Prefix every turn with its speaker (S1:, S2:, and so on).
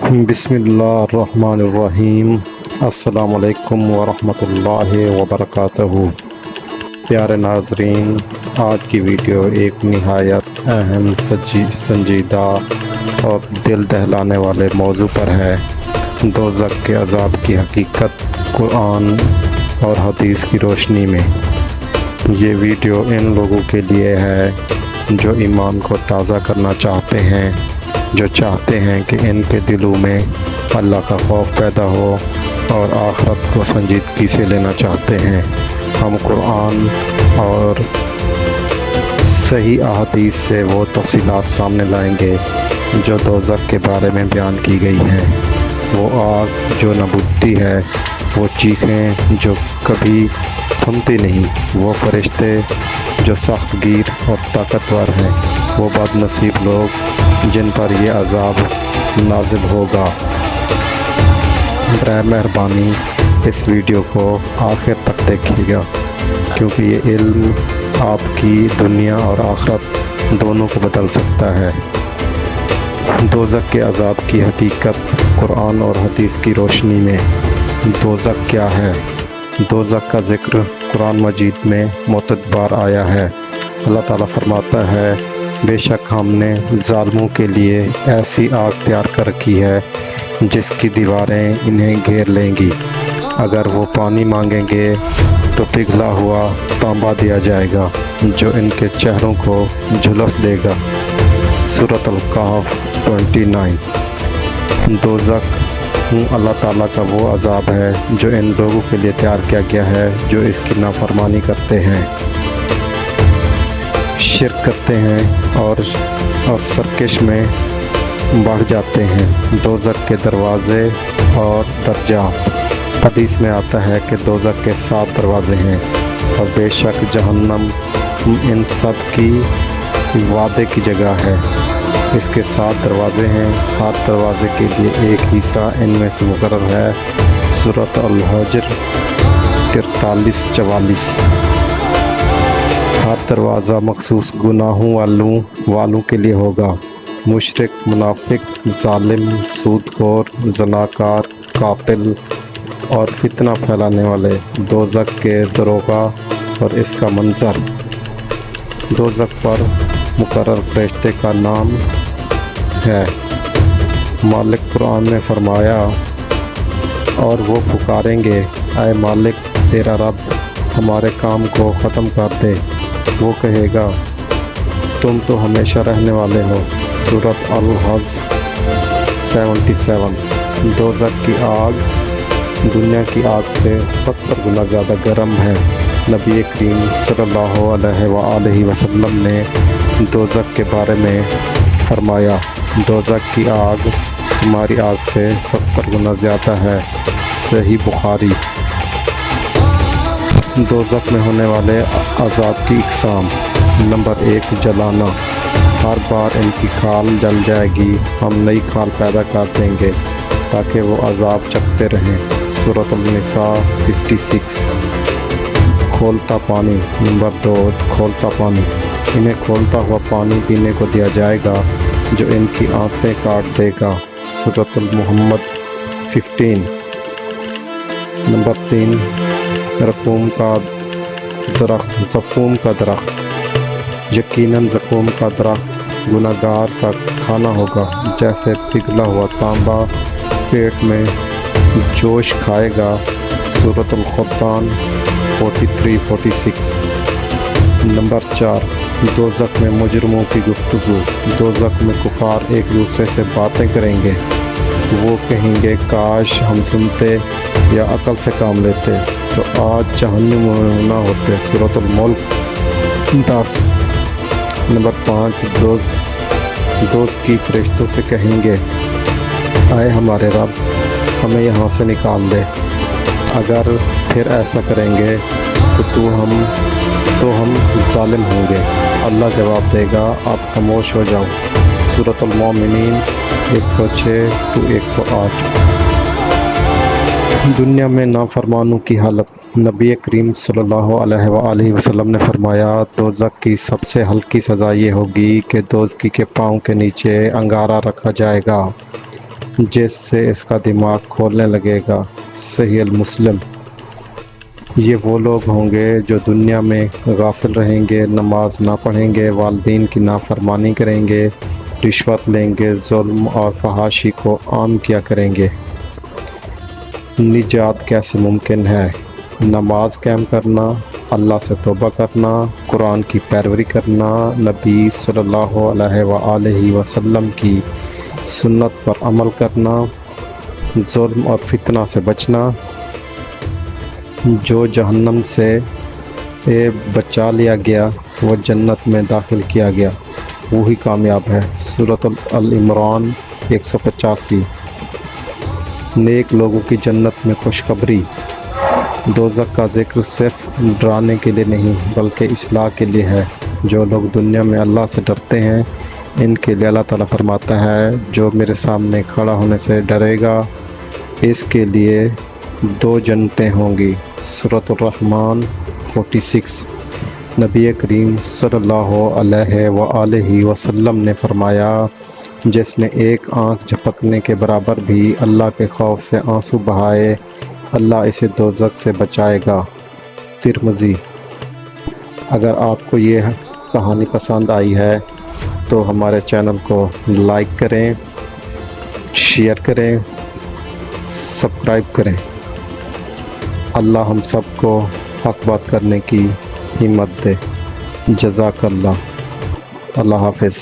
S1: بسم اللہ الرحمن الرحیم۔ السلام علیکم ورحمۃ اللہ وبرکاتہ۔ پیارے ناظرین، آج کی ویڈیو ایک نہایت اہم، سنجیدہ اور دل دہلانے والے موضوع پر ہے۔ دوزخ کے عذاب کی حقیقت قرآن اور حدیث کی روشنی میں۔ یہ ویڈیو ان لوگوں کے لیے ہے جو ایمان کو تازہ کرنا چاہتے ہیں، جو چاہتے ہیں کہ ان کے دلوں میں اللہ کا خوف پیدا ہو اور آخرت کو سنجیدگی سے لینا چاہتے ہیں۔ ہم قرآن اور صحیح احادیث سے وہ تفصیلات سامنے لائیں گے جو دوزخ کے بارے میں بیان کی گئی ہیں۔ وہ آگ جو نہ بجھتی ہے، وہ چیخیں جو کبھی تھمتی نہیں، وہ فرشتے جو سخت گیر اور طاقتور ہیں، وہ بد نصیب لوگ جن پر یہ عذاب نازل ہوگا۔ برائے مہربانی اس ویڈیو کو آخر تک دیکھیے گا، کیونکہ یہ علم آپ کی دنیا اور آخرت دونوں کو بدل سکتا ہے۔ دوزخ کے عذاب کی حقیقت قرآن اور حدیث کی روشنی میں۔ دوزخ کیا ہے؟ دوزخ کا ذکر قرآن مجید میں متعدد بار آیا ہے۔ اللہ تعالیٰ فرماتا ہے، بے شک ہم نے ظالموں کے لیے ایسی آگ تیار کر رکھی ہے جس کی دیواریں انہیں گھیر لیں گی۔ اگر وہ پانی مانگیں گے تو پگھلا ہوا تانبا دیا جائے گا جو ان کے چہروں کو جھلس دے گا۔ سورۃ الکہف 29۔ دوزخ اللہ تعالیٰ کا وہ عذاب ہے جو ان لوگوں کے لیے تیار کیا گیا ہے جو اس کی نافرمانی کرتے ہیں، شرک کرتے ہیں اور سرکش میں بڑھ جاتے ہیں۔ دوزخ کے دروازے اور درجات۔ حدیث میں آتا ہے کہ دوزخ کے 7 دروازے ہیں، اور بے شک جہنم ان سب کی وعدے کی جگہ ہے۔ اس کے 7 دروازے ہیں، ہر دروازے کے لیے ایک حصہ ان میں سے مقرر ہے۔ سورۃ الحجر 43-44۔ ہر دروازہ مخصوص گناہوں والوں کے لیے ہوگا۔ مشرک، منافق، ظالم، سودخور، زناکار، قاتل اور فتنہ پھیلانے والے۔ دوزخ کے دروغہ اور اس کا منظر۔ دوزخ پر مقرر فرشتے کا نام ہے۔ مالک قرآن میں فرمایا، اور وہ پکاریں گے، اے مالک تیرا رب ہمارے کام کو ختم کر دے۔ وہ کہے گا، تم تو ہمیشہ رہنے والے ہو۔ سورۃ الحزب 77۔ دوزخ کی آگ دنیا کی آگ سے 70 گنا زیادہ گرم ہے۔ نبی کریم صلی اللہ علیہ وآلہ وسلم نے دوزخ کے بارے میں فرمایا، دوزخ کی آگ ہماری آگ سے 70 گنا زیادہ ہے۔ صحیح بخاری۔ دوزخ میں ہونے والے عذاب کی اقسام۔ نمبر 1، جلانا۔ ہر بار ان کی کھال جل جائے گی، ہم نئی کھال پیدا کر دیں گے تاکہ وہ عذاب چکھتے رہیں۔ سورۃ النساء 56۔ کھولتا پانی۔ نمبر 2، کھولتا پانی۔ انہیں کھولتا ہوا پانی پینے کو دیا جائے گا جو ان کی آنتیں کاٹ دے گا۔ سورۃ المحمد 15۔ نمبر 3، زقوم کا درخت۔ یقیناً زقوم کا درخت گناہگار کا کھانا ہوگا، جیسے پگھلا ہوا تانبا پیٹ میں جوش کھائے گا۔ سورۃ الفرقان 43-46۔ نمبر 4، دوزخ میں مجرموں کی گفتگو۔ دوزخ میں کفار ایک دوسرے سے باتیں کریں گے۔ وہ کہیں گے، کاش ہم سنتے یا عقل سے کام لیتے تو آج جہنم میں نہ ہوتے۔ سورۃ الملک 10۔ نمبر 5، دوزخ کی فرشتوں سے کہیں گے، اے ہمارے رب ہمیں یہاں سے نکال دے، اگر پھر ایسا کریں گے تو ہم ظالم ہوں گے۔ اللہ جواب دے گا، آپ خاموش ہو جاؤ۔ سورۃ المومنین 106-108۔ دنیا میں نافرمانوں کی حالت۔ نبی کریم صلی اللہ علیہ وآلہ وسلم نے فرمایا، دوزخ کی سب سے ہلکی سزا یہ ہوگی کہ دوزخی کے پاؤں کے نیچے انگارہ رکھا جائے گا۔ جس سے اس کا دماغ کھولنے لگے گا۔ صحیح المسلم۔ یہ وہ لوگ ہوں گے جو دنیا میں غافل رہیں گے، نماز نہ پڑھیں گے، والدین کی نافرمانی کریں گے، رشوت لیں گے، ظلم اور فحاشی کو عام کیا کریں گے۔ نجات کیسے ممکن ہے؟ نماز قائم کرنا، اللہ سے توبہ کرنا، قرآن کی پیروی کرنا، نبی صلی اللہ علیہ وآلہ وسلم کی سنت پر عمل کرنا، ظلم اور فتنہ سے بچنا۔ جو جہنم سے بچا لیا گیا وہ جنت میں داخل کیا گیا، وہی کامیاب ہے۔ سورۃ العمران 185۔ نیک لوگوں کی جنت میں خوشخبری۔ دوزخ کا ذکر صرف ڈرانے کے لیے نہیں بلکہ اصلاح کے لیے ہے۔ جو لوگ دنیا میں اللہ سے ڈرتے ہیں ان کے لیے اللہ تعالیٰ فرماتا ہے جو میرے سامنے کھڑا ہونے سے ڈرے گا اس کے لیے 2 جنتیں ہوں گی۔ سورۃ الرحمن 46۔ نبی کریم صلی اللہ علیہ وآلہ وسلم نے فرمایا جس نے ایک آنکھ جھپکنے کے برابر بھی اللہ کے خوف سے آنسو بہائے اللہ اسے دوزخ سے بچائے گا۔ ترمذی۔ اگر آپ کو یہ کہانی پسند آئی ہے تو ہمارے چینل کو لائک کریں، شیئر کریں، سبسکرائب کریں۔ اللہ ہم سب کو حق بات کرنے کی ہمت دے۔ جزاک اللہ۔ اللہ حافظ۔